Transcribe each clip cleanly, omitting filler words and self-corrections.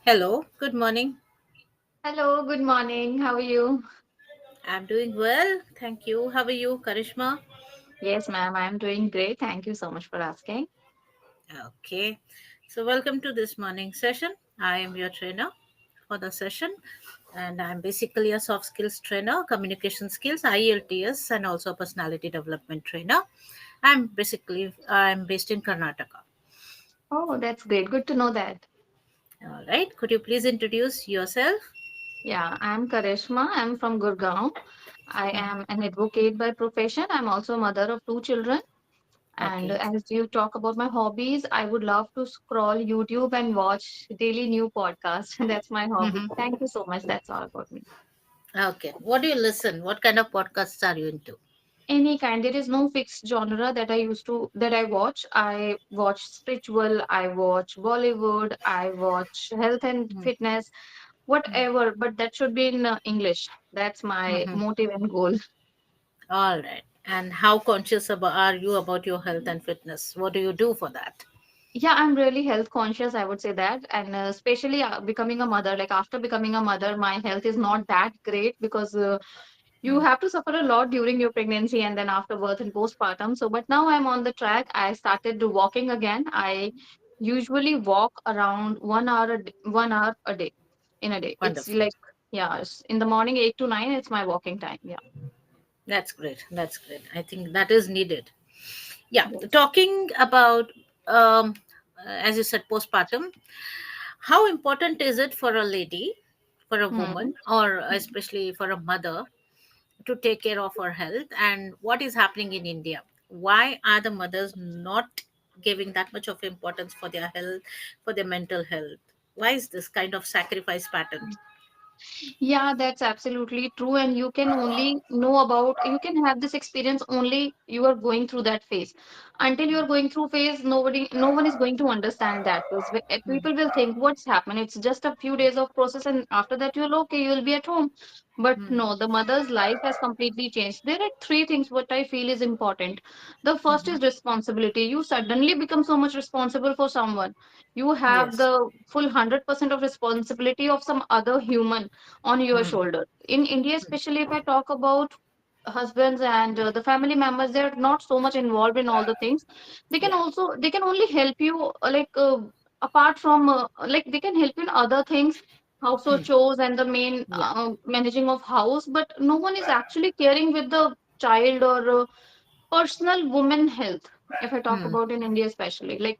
Hello, good morning. Hello, good morning. How are you? I'm doing well. Thank you. How are you, Karishma? Yes, ma'am, I'm doing great. Thank you so much for asking. Okay. So, welcome to this morning session. I am your trainer for the session, and I'm basically a soft skills trainer, communication skills, IELTS, and also a personality development trainer. I'm based in Karnataka. Oh, that's great. Good to know that. All right. Could you please introduce yourself? Yeah, I'm Karishma. I'm from Gurgaon. I Mhm. am an advocate by profession. I'm also a mother of two children. And Okay. as you talk about my hobbies, I would love to scroll YouTube and watch daily new podcasts. That's my hobby. Mhm. Thank you so much. That's all about me. Okay. What do you listen? What kind of podcasts are you into? Any kind. There is no fixed genre that I watch. I watch spiritual, I watch Bollywood, I watch health and fitness, whatever, but that should be in English. That's my Mm-hmm. motive and goal. All right. And how conscious are you about your health and fitness? What do you do for that? Yeah, I'm really health conscious, I would say that. And especially becoming a mother, like after becoming a mother, my health is not that great because you Mm. have to suffer a lot during your pregnancy and then after birth and postpartum. So, but now I'm on the track. I started walking again. I usually walk around 1 hour, 1 hour a day in a day. It's Wonderful. like, yeah, in the morning, 8 to 9, it's my walking time. Yeah. That's great. That's great. I think that is needed. Yeah. Yes. Talking about, as you said, postpartum, how important is it for a lady, for a Hmm. woman, or especially for a mother to take care of her health? And what is happening in India? Why are the mothers not giving that much of importance for their health, for their mental health? Why is this kind of sacrifice pattern? Yeah, that's absolutely true. And you can only know about, you can have this experience only you are going through that phase. Until you are going through phase, no one is going to understand that. Because people will think, what's happened? It's just a few days of process, and after that, you'll okay, you'll be at home. But Hmm. no, the mother's life has completely changed. There are three things what I feel is important. The first is responsibility. You suddenly become so much responsible for someone. You have Yes. the full 100% of responsibility of some other human on your Hmm. shoulder. In India, especially if I talk about husbands and the family members, they're not so much involved in all the things. Yeah. They can only help you apart from like they can help you in other things, household Hmm. chores and the main Yeah. managing of house, but no one is actually caring with the child or personal woman health. If I talk Hmm. about in India, especially like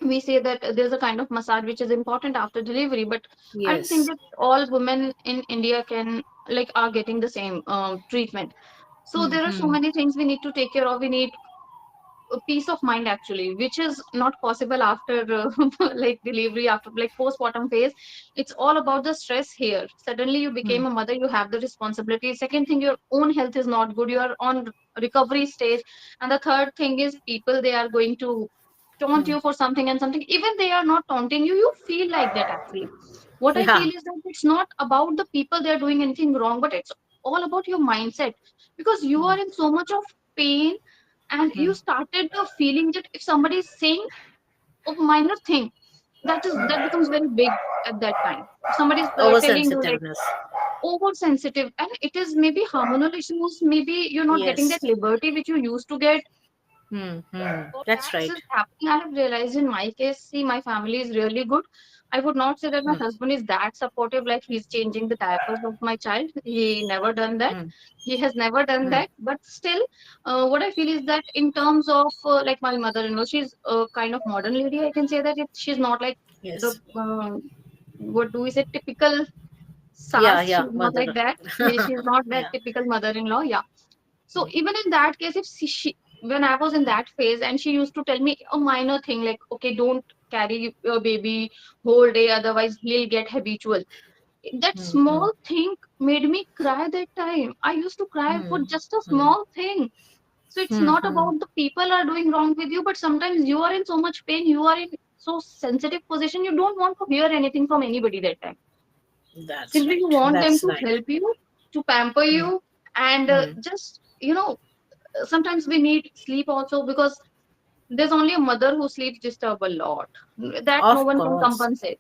we say that there's a kind of massage which is important after delivery, but I don't think Yes. that all women in India can like are getting the same treatment. So Hmm. there are so Hmm. many things we need to take care of. We need a peace of mind actually, which is not possible after like delivery, after like postpartum phase. It's all about the stress here. Suddenly you Hmm. became a mother, you have the responsibility. Second thing, your own health is not good, you are on recovery stage. And the third thing is people, they are going to taunt Hmm. you for something and something. Even they are not taunting you, you feel like that actually. What I Yeah. feel is that it's not about the people, they are doing anything wrong, but it's all about your mindset, because you Hmm. are in so much of pain, and Hmm. you started the feeling that if somebody is saying a minor thing, that becomes very big at that time. If somebody is telling you like Oversensitiveness. oversensitive, and it is maybe hormonal issues, maybe you're not getting that Yes. liberty which you used to get. Hmm. Hmm. So That's that's right. is happening. I have realized in my case, see, my family is really good. I would not say that my Hmm. husband is that supportive, like he's changing the diapers of my child. He never done that. Hmm. He has never done Hmm. that. But still, what I feel is that in terms of like my mother-in-law, she's a kind of modern lady. I can say that she's not like the Yes. what do we say, typical Yeah. sas. Yeah. She's not like Mother. that. She's not that Yeah. typical mother-in-law. Yeah. So Hmm. even in that case, if when I was in that phase and she used to tell me a minor thing like, okay, don't carry your baby whole day, otherwise he'll get habitual. That Hmm. Hmm. small thing made me cry that time. I used to cry for Hmm. just a Hmm. small thing. So it's Hmm. not Hmm. about the people are doing wrong with you, but sometimes you are in so much pain, you are in so sensitive position, you don't want to hear anything from anybody that time. That's Simply you right. want them That's to right. help you, to pamper Hmm. you, and Hmm. just sometimes we need sleep also, because there's only a mother who sleeps disturb a lot, that no Of one can course. compensate.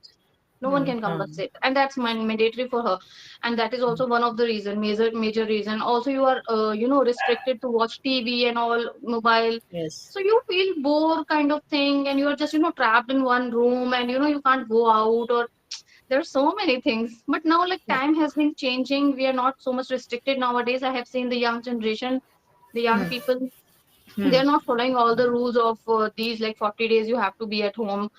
No one can compensate, and that's mandatory for her. And that is also one of the reason, major reason. Also, you are restricted to watch TV and all, mobile. Yes. So you feel bored kind of thing, and you are just trapped in one room, and you can't go out, or there's so many things. But now, like, Yeah. time has been changing. We are not so much restricted nowadays. I have seen the young generation, the young Hmm. people, Hmm. they're not following all the rules of these, like 40 days you have to be at home.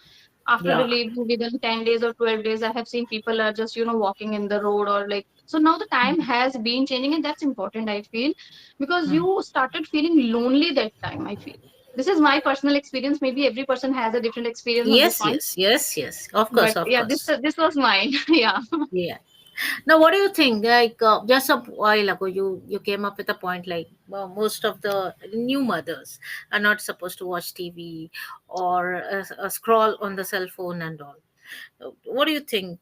After Yeah. relieving within 10 days or 12 days, I have seen people are just walking in the road, or like, so now the time has been changing, and that's important, I feel, because Hmm. you started feeling lonely that time, I feel. This is my personal experience. Maybe every person has a different experience on this Yes, point, yes, yes, yes. Of but course, of yeah, this course. this was mine. Yeah. Yeah. Now, what do you think? Like just a while ago, you came up with a point like, well, most of the new mothers are not supposed to watch TV or scroll on the cell phone and all. What do you think?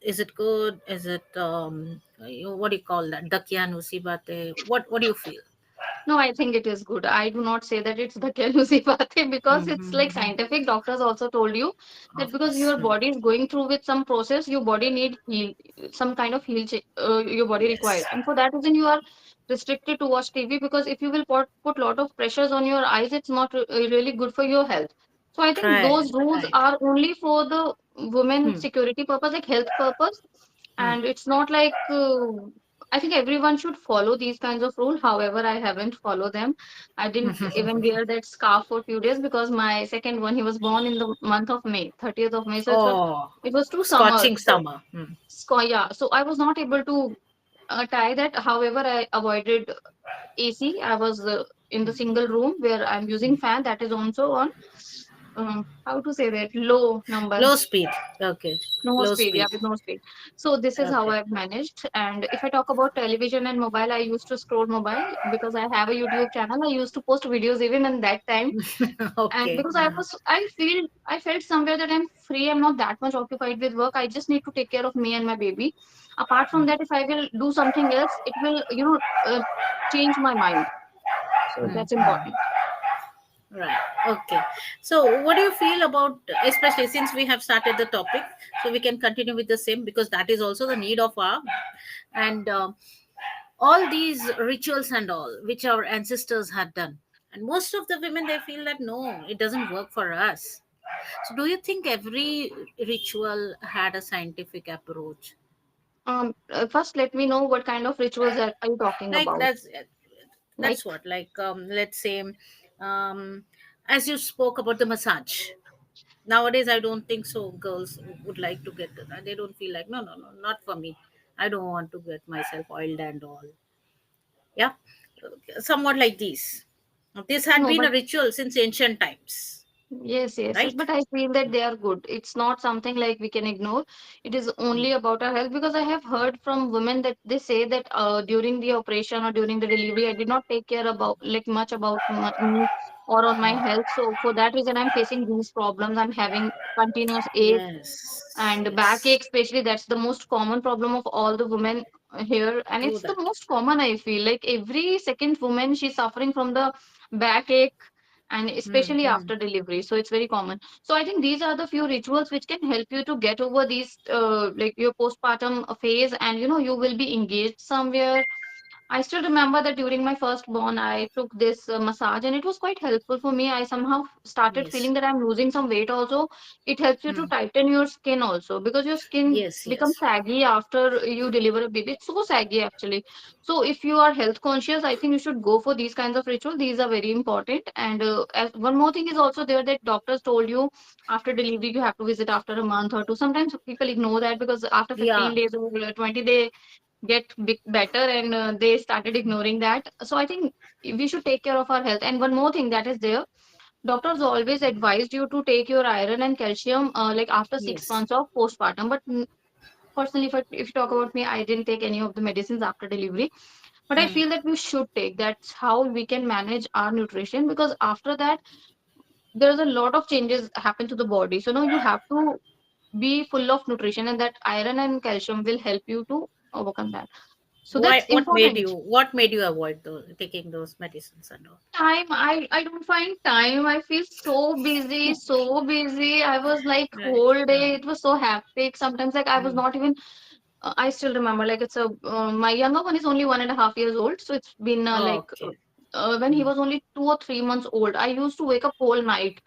Is it good? Is it what do you call that? Dakyan usi bate. What do you feel? No, I think it is good. I do not say that it's the Kelusi Bate, because it's like Mm-hmm. scientific. Doctors also told you that Of because course. your body is going through with some process, your body need heal, some kind of your body Yes. required. And for that reason, you are restricted to watch TV, because if you will put lot of pressures on your eyes, it's not really good for your health. So I think Right. those rules Right. are only for the women Hmm. security purpose, like health purpose. Hmm. And it's not like I think everyone should follow these kinds of rules. However, I haven't followed them. I didn't even wear that scarf for a few days, because my second one, he was born in the month of May, 30th of May. So Oh, it was too summer. scorching So summer. Hmm. yeah, so I was not able to tie that. However, I avoided AC. I was in the single room where I'm using fan that is also on how to say that, low number. Low speed. Okay. No Low speed, yeah, speed. with no speed. So this is how Okay. I've managed. And if I talk about television and mobile, I used to scroll mobile because I have a YouTube channel. I used to post videos even in that time. And Okay. because I felt somewhere that I'm free, I'm not that much occupied with work. I just need to take care of me and my baby. Apart from that, if I will do something else, it will, change my mind. So that's important. Right. Okay. So, what do you feel about, especially since we have started the topic, so we can continue with the same because that is also the need of our and all these rituals and all which our ancestors had done, and most of the women they feel that no, it doesn't work for us. So, do you think every ritual had a scientific approach? First, let me know what kind of rituals are you talking Like about? that's Like, what like let's say as you spoke about the massage. Nowadays I don't think so girls would like to get that. They don't feel like, no, no, no, not for me. I don't want to get myself oiled and all. Yeah. Somewhat like these. This had no, been but a ritual since ancient times, yes, yes, yes, right? but I feel that they are good. It's not something like we can ignore. It is only about our health, because I have heard from women that they say that during the operation or during the delivery, I did not take care about like much about me or on my health. So for that reason, I'm facing these problems. I'm having continuous ache Yes, and backache, yes. especially. That's the most common problem of all the women here, and True it's the that. most common. I feel like every second woman, she's suffering from the backache, and especially Mm-hmm. after delivery, so it's very common. So I think these are the few rituals which can help you to get over these like your postpartum phase, and you will be engaged somewhere. I still remember that during my first born, I took this massage, and it was quite helpful for me. I somehow started Yes. feeling that I'm losing some weight also. It helps you to Hmm. tighten your skin also, because your skin Yes, becomes yes. saggy after you deliver a baby. It's so saggy actually. So if you are health conscious, I think you should go for these kinds of rituals. These are very important. And as one more thing is also there, that doctors told you after delivery you have to visit after a month or two. Sometimes people ignore that, because after Yeah. 15 days or 20 days get better, and they started ignoring that. So I think we should take care of our health. And one more thing that is there, doctors always advised you to take your iron and calcium like after six Yes. months of postpartum. But personally, if you talk about me, I didn't take any of the medicines after delivery, but I Hmm. feel that we should take. That's how we can manage our nutrition, because after that there's a lot of changes happen to the body. So now you have to be full of nutrition, and that iron and calcium will help you to overcome that. So that's important. What made you avoid taking those medicines and all? Time, I don't find time. I feel so busy, so busy. I was like Right. whole day. It was so hectic. Sometimes like I was Mm. not even. I still remember like it's a my younger one is only 1.5 years old. So it's been Okay. when he Mm. was only 2 or 3 months old. I used to wake up whole night.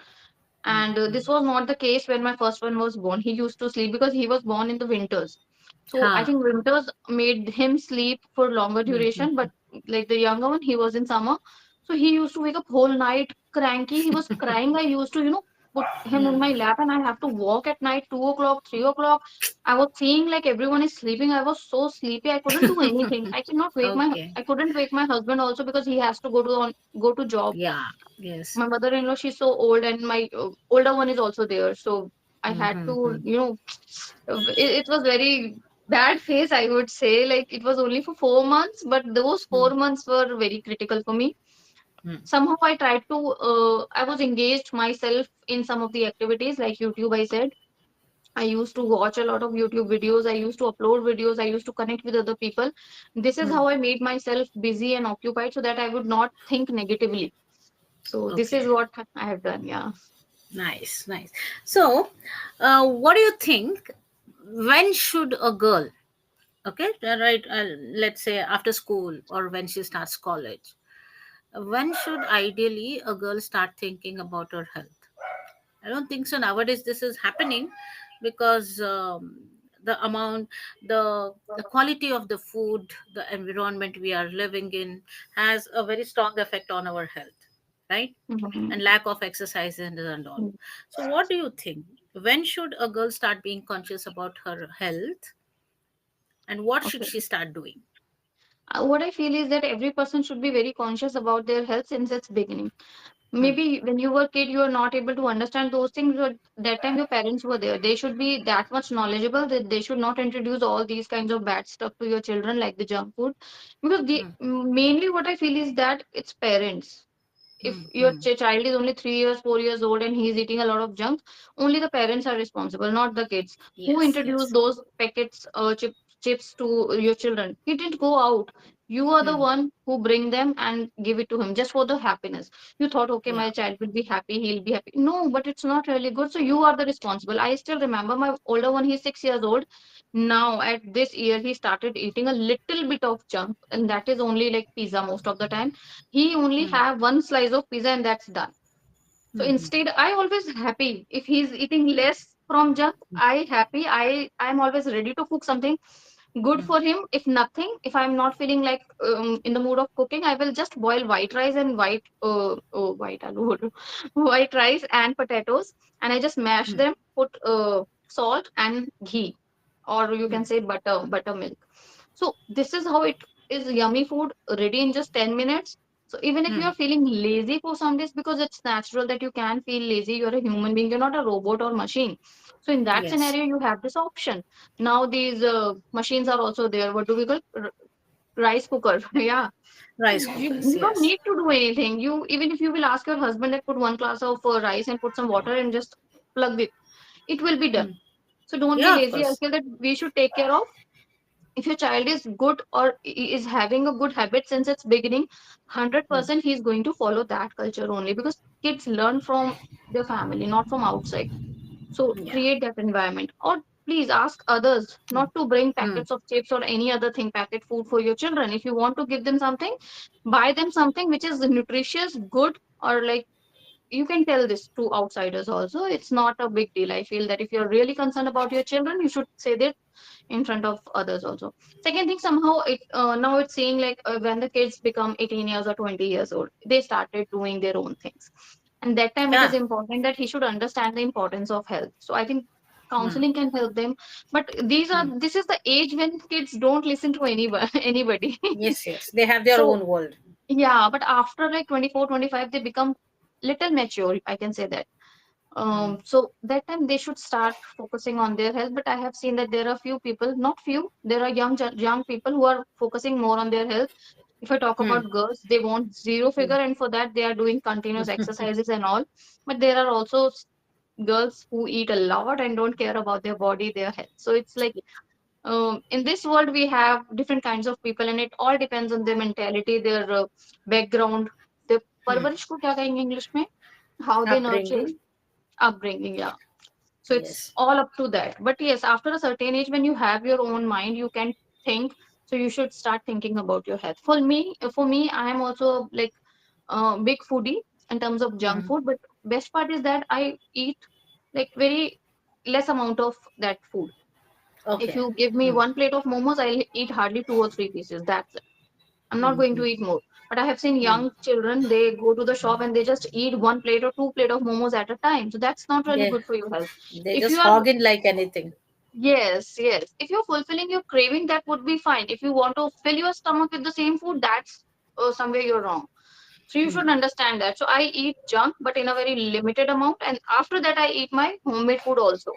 Mm. And this Mm. was not the case when my first one was born. He used to sleep because he was born in the winters. So I Ha. think winters made him sleep for longer Mm. duration. But Mm. like the younger one, he was in summer. So he used to wake up whole night cranky. He was crying. I used to, put him in my Mm. lap and I have to walk at night, 2 o'clock, 3 o'clock. I was seeing like everyone is sleeping. I was so sleepy. I couldn't do anything. Okay. I couldn't wake my husband also because he has to go to job. Yeah. Yes. My mother-in-law, she's so old, and my older one is also there. So I had Mm-hmm. to, it was very bad phase, I would say. Like it was only for 4 months, but those 4 months were very critical for me. Mm. Somehow I was engaged myself in some of the activities like YouTube, I said. I used to watch a lot of YouTube videos. I used to upload videos. I used to connect with other people. This is Mm. how I made myself busy and occupied so that I would not think negatively. So this Okay. is what I have done. Yeah. Nice. Nice. So, what do you think? When should a girl, okay, right, let's say after school or when she starts college, when should ideally a girl start thinking about her health? I don't think so nowadays this is happening because the amount, the quality of the food, the environment we are living in has a very strong effect on our health, right? And Mhm. lack of exercise and all. So, what do you think? When should a girl start being conscious about her health, and what should Okay. she start doing? What I feel is that every person should be very conscious about their health since its beginning. Hmm. Maybe when you were a kid, you were not able to understand those things, but that time your parents were there. They should be that much knowledgeable that they should not introduce all these kinds of bad stuff to your children, like the junk food. Because Hmm. mainly what I feel is that it's parents. If Hmm. your Hmm. child is only 3 years, 4 years old, and he's eating a lot of junk, only the parents are responsible, not the kids. Who Yes. introduced Yes. those packets, chips to your children? He didn't go out. You are the Hmm. one who bring them and give it to him just for the happiness. You thought, okay, Yeah. my child will be happy, he'll be happy. No, but it's not really good. So you are the responsible. I still remember my older one, he's 6 years old. Now at this year, he started eating a little bit of junk, and that is only like pizza most of the time. He only Hmm. have one slice of pizza and that's done. So Hmm. instead, I always happy if he's eating less from junk. I happy. I'm always ready to cook something good Hmm. for him. If nothing, if I'm not feeling like in the mood of cooking, I will just boil white rice and white aloo, white rice and potatoes, and I just mash Hmm. them, put salt and ghee, or you Hmm. can say buttermilk. So this is how it is yummy food ready in just 10 minutes. So even if Hmm. you're feeling lazy for some days, because it's natural that you can feel lazy, you're a human being, you're not a robot or machine. So in that Yes. scenario, you have this option. Now these machines are also there. What do we call rice cooker? Yeah. So Rice cookers. you don't Yes. need to do anything. You even if you will ask your husband that put one glass of rice and put some water and just plug it will be done. Hmm. So don't be Yeah. Of lazy. I course. feel that we should take care of if your child is good or is having a good habit since its beginning, Hmm. 100% he's going to follow that culture only because kids learn from their family, not from outside. So Yeah. create that environment, or please ask others Hmm. not to bring Hmm. packets of chips or any other thing, packet food for your children. If you want to give them something, buy them something which is nutritious, good, or like you can tell this to outsiders also. It's not a big deal. I feel that if you're really concerned about your children, you should say that in front of others also. Second thing, somehow it now it's saying like when the kids become 18 years or 20 years old, they started doing their own things, and that time it is Yeah. important that he should understand the importance of health. So I think Hmm. counseling can help them, but Hmm. this is the age when kids don't listen to anybody anybody. Yes. Yes. They have their So own world. yeah, but after like 24, 25, they become little mature, I can say that. Hmm. So that time they should start focusing on their health. But I have seen that there are few people, not few, there are young people who are focusing more on their health. If I talk Hmm. about girls, they want zero Hmm. figure, and for that they are doing continuous exercises and all. But there are also girls who eat a lot and don't care about their body, their health. So it's like In this world we have different kinds of people, and it all depends on their mentality, their background, their Hmm. parvarish ko kya kahenge English mein, how they nurture, Upbringing. upbringing, yeah. So it's Yes. all up to that. But yes, after a certain age, when you have your own mind, you can think. So you should start thinking about your health. For me, I am also like big foodie in terms of junk Hmm. food. But best part is that I eat like very less amount of that food. If Okay. you give me Hmm. one plate of momos, I'll eat hardly two or three pieces. That's it. I'm not Hmm. going to Hmm. eat more. But I have seen Hmm. young children, they go to the shop and they just eat one plate or two plate of momos at a time. So that's not really They good for your health. they If just you are, hog in like anything. yes, yes. If you're fulfilling your craving, that would be fine. If you want to fill your stomach with the same food, that's somewhere you're wrong. So you Hmm. should understand that. So I eat junk, but in a very limited amount. And after that, I eat my homemade food also.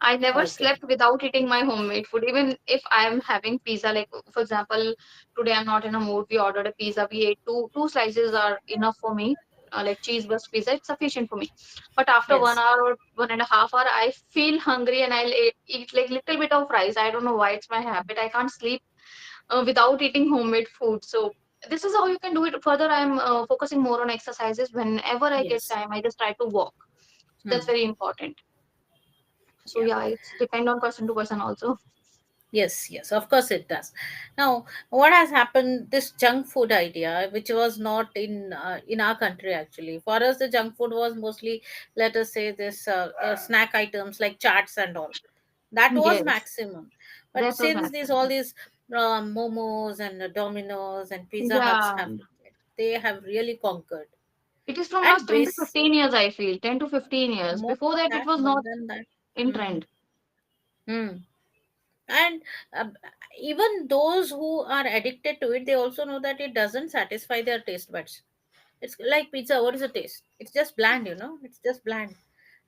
I never Okay. slept without eating my homemade food. Even if I am having pizza, like for example, today I'm not in a mood. We ordered a pizza. We ate two slices are enough for me. Like cheese burst pizza, it's sufficient for me. But after one Yes. hour or 1.5 hour, I feel hungry and I'll eat like little bit of rice. I don't know why it's my habit. I can't sleep without eating homemade food. So this is how you can do it. Further, I'm focusing more on exercises. Whenever I get Yes. time, I just try to walk. So Hmm. that's very important. So Yeah. yeah, it's depend on person to person also. Yes, yes, of course it does. Now, what has happened? This junk food idea, which was not in our country actually. For us, the junk food was mostly, let us say, this snack items like chaats and all. That was Yes, maximum. But that was since these all maximum. these momos and Domino's and Pizza Huts Yeah, they have really conquered. it is from last And 10 to base 15 years, I feel. 10 to 15 years. more Before than that, it that, was more not than that. in Hmm. trend. Hmm. And even those who are addicted to it, they also know that it doesn't satisfy their taste buds. It's like pizza. What is the taste? It's just bland, it's just bland.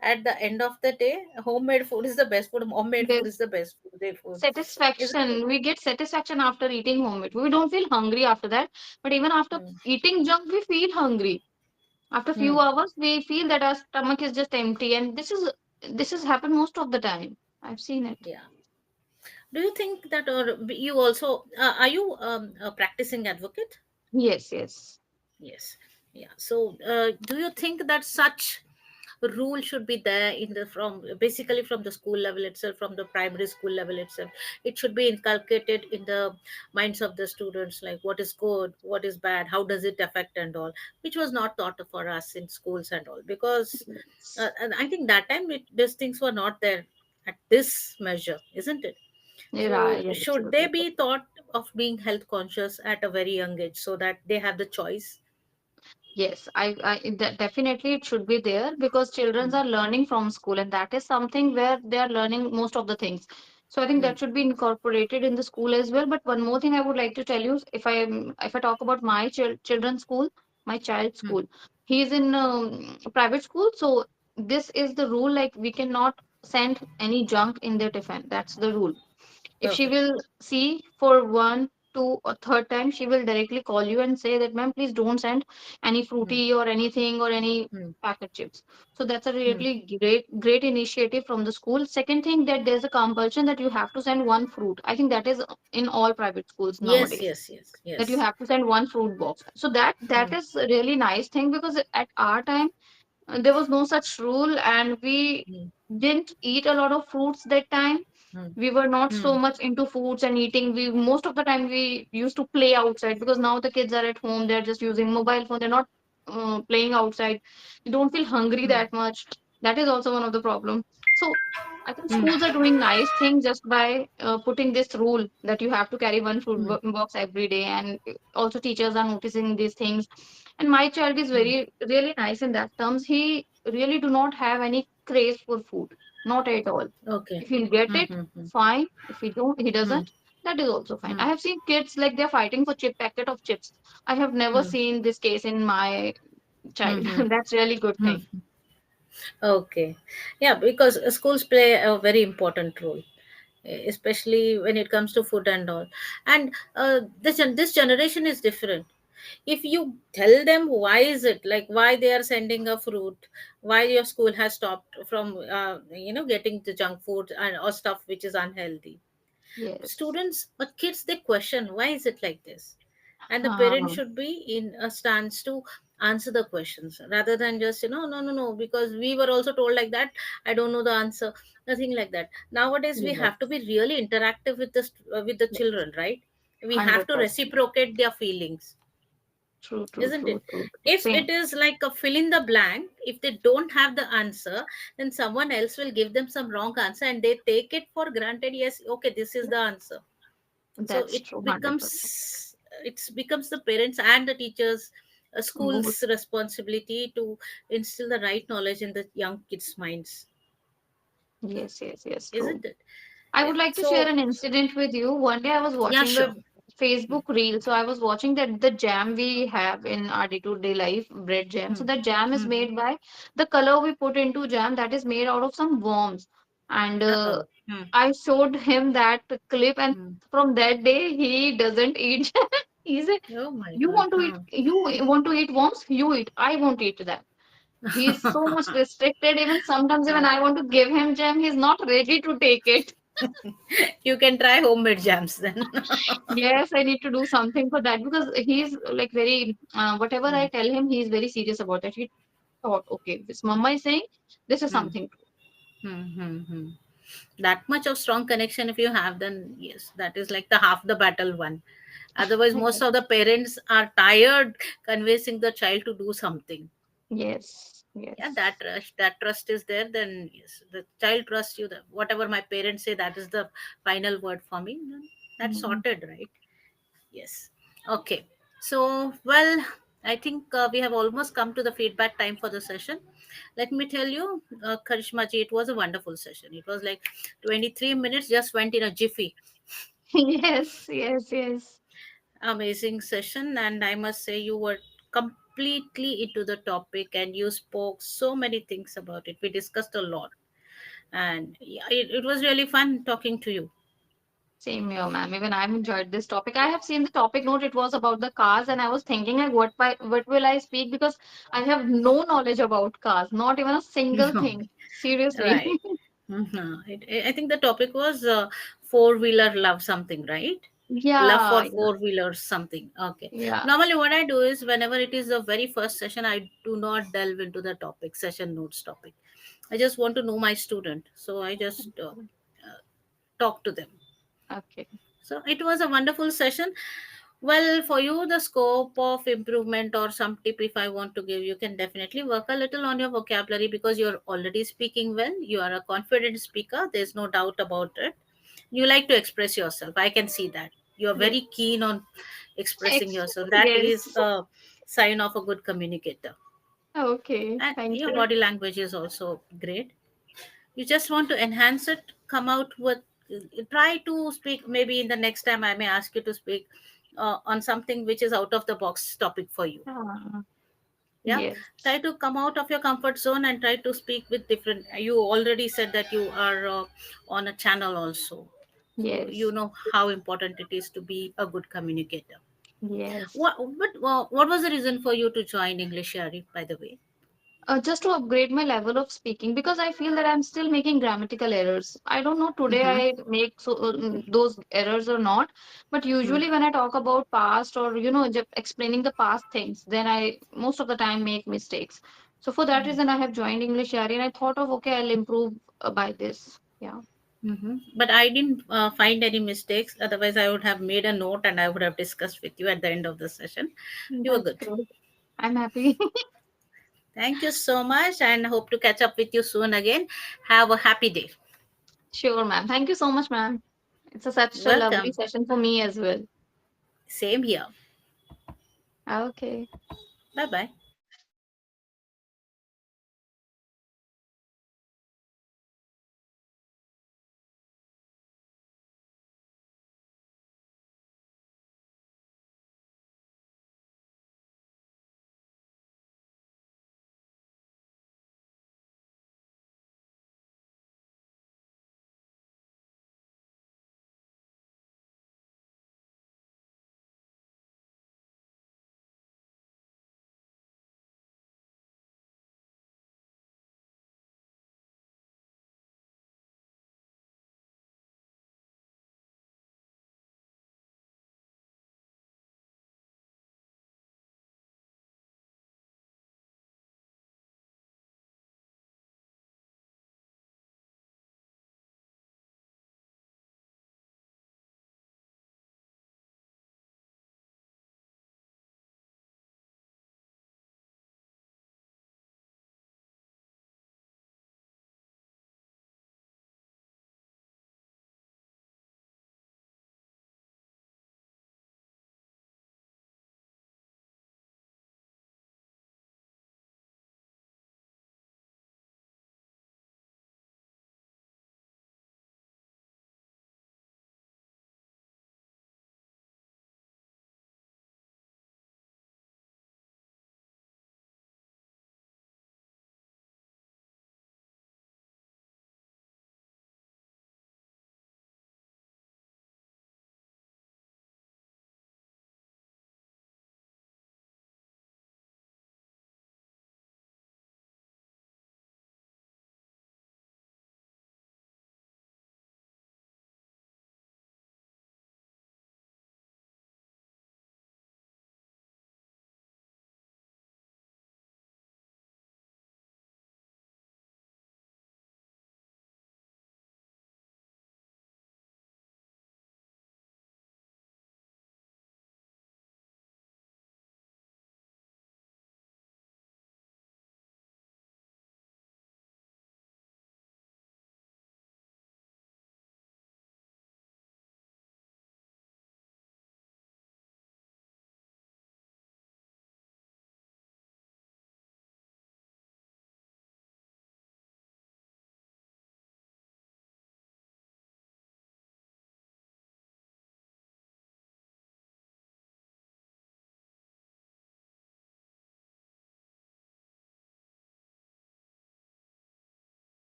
At the end of the day, homemade food is the best food. Homemade food is There's the best food, their food, isn't it? satisfaction. We get satisfaction after eating homemade. We don't feel hungry after that. But even after Hmm. eating junk, we feel hungry. After few Hmm. hours, we feel that our stomach is just empty. And this is happened most of the time. I've seen it. Yeah. Do you think that, or you also are you a practicing advocate? Yes, yes. Yes. Yeah. So, do you think that such rule should be there in the from basically from the school level itself, from the primary school level itself? It should be inculcated in the minds of the students, like what is good, what is bad, how does it affect, and all, which was not taught for us in schools and all. Because and I think that time these things were not there at this measure, isn't it? Yeah, So you're should they absolutely be taught of being health conscious at a very young age so that they have the choice? yes, definitely it should be there because children Mm, are learning from school, and that is something where they are learning most of the things. So I think mm, that should be incorporated in the school as well. But one more thing I would like to tell you, if I talk about my children's school, my child's mm. school, he is in private school. So this is the rule, like we cannot send any junk in their tiffin. That's the rule. If she Okay. will see for one, two, or third time, she will directly call you and say that, ma'am, please don't send any Mm, fruity or anything or any mm, packet chips. So that's a mm. really great initiative from the school. Second thing, that there's a compulsion that you have to send one fruit. I think that is in all private schools Yes, nowadays, yes, yes, that you yes. have to send one fruit box. So that Mm, is a really nice thing because at our time there was no such rule, and we mm, didn't eat a lot of fruits that time. mm, We were not so mm, much into foods and eating. We most of the time we used to play outside, because now the kids are at home, they're just using mobile phone, they're not playing outside. You don't feel hungry mm, that much. That is also one of the problem. So I think mm, schools are doing nice things just by putting this rule that you have to carry one food mm, box every day, and also teachers are noticing these things. And my child is mm. very really nice in that terms. He really do not have any craze for food, not at all. Okay. If he'll get Mm, it, mm, mm, fine. If he mm, doesn't, that is also fine. I mm, have seen kids like they're fighting for chip packet of chips. I have never mm, seen this case in my child. mm, mm, That's really good thing. mm. Okay. Yeah, because schools play a very important role, especially when it comes to food and all. And this generation is different. If you tell them why is it, like why they are sending a fruit, why your school has stopped from getting the junk food and or stuff which is unhealthy, Yes. Students or kids, they question why is it like this, and the parent Uh, should be in a stance to answer the questions rather than just no no no because we were also told like that, I don't know the answer. Nothing like that. Nowadays we have to yes. be really interactive with with the Yes. children, right? We have to 100%. reciprocate their feelings, True, true, isn't true, it? true, true. If Same. it is like a fill in the blank, if they don't have the answer, then someone else will give them some wrong answer and they take it for granted, yes, okay, this is the answer. So That's true, 100%. it becomes the parents and the teachers, Both. school's responsibility to instill the right knowledge in the young kids minds, Yes, yes, yes, true. isn't it? I Yeah, would like to share so an incident with you. One day I was yeah, watching a sure. Facebook reel. So I was watching that the jam we have in our day-to-day life, bread jam. So Hmm. that jam is Hmm. made by the color we put into jam that is made out of some worms. And Uh-oh. Hmm. I showed him that clip, and Hmm. from that day he doesn't eat jam. He said, Oh my "You god. want to eat? You want to eat worms? You eat. I won't eat them." He's so much restricted. Even sometimes, even Hmm. I want to give him jam, he's not ready to take it. You can try homemade jams then. Yes, I need to do something for that because he's like very, whatever Hmm. I tell him, he's very serious about it. He thought, okay, this mama is saying this is Hmm. something. Hmm. Hmm. Hmm. That much of strong connection if you have, then yes, that is like the half the battle won. Otherwise most of the parents are tired convincing the child to do something. Yes, Yeah, yes. that trust is there, then yes, the child trusts you, that whatever my parents say, that is the final word for me, then that's Mm. sorted, right? Yes. Okay. So, well, I think we have almost come to the feedback time for the session. Let me tell you, Karishma ji, it was a wonderful session. It was like 23 minutes just went in a jiffy. Yes, yes, yes. Amazing session. And I must say, you were completely into the topic and you spoke so many things about it. We discussed a lot. And yeah, it was really fun talking to you. Same here, ma'am. Even I've enjoyed this topic. I have seen the topic note. It was about the cars, and I was thinking, like, what will I speak? Because I have no knowledge about cars, not even a single thing. Seriously. Right. I think the topic was four wheeler love something, right? Love Yeah, for yeah, four wheelers something. Okay. yeah. Normally, what I do is whenever it is the very first session, I do not delve into the topic, session notes topic. I just want to know my student. So I just talk to them. Okay. So it was a wonderful session. Well, for you, the scope of improvement or some tip if I want to give, you can definitely work a little on your vocabulary because you're already speaking well. You are a confident speaker. There's no doubt about it. You like to express yourself. I can see that. You're Yes. very keen on expressing yourself. That is Yes. a sign of a good communicator. Okay. And Thank your you. body language is also great. You just want to enhance it, come out with, try to speak. Maybe in the next time I may ask you to speak on something which is out of the box topic for you. Ah, Yeah, try yes. to come out of your comfort zone and try to speak with different. You already said that you are on a channel also, so you Yes. know how important it is to be a good communicator. Yes. What was the reason for you to join English Yari, by the way? Just to upgrade my level of speaking because I feel that I'm still making grammatical errors. I don't know today Mm-hmm. I make those errors or not, but usually when I talk about past or just explaining the past things, then I most of the time make mistakes. So for that reason, I have joined English Yari and I thought of okay, I'll improve by this. Yeah, But I didn't find any mistakes. Otherwise, I would have made a note and I would have discussed with you at the end of the session. You were that's good. good. I'm happy. Thank you so much and hope to catch up with you soon again. Have a happy day. Sure, ma'am. Thank you so much, ma'am. It's such a lovely Welcome. session for me as well. Same here. Okay. Bye bye.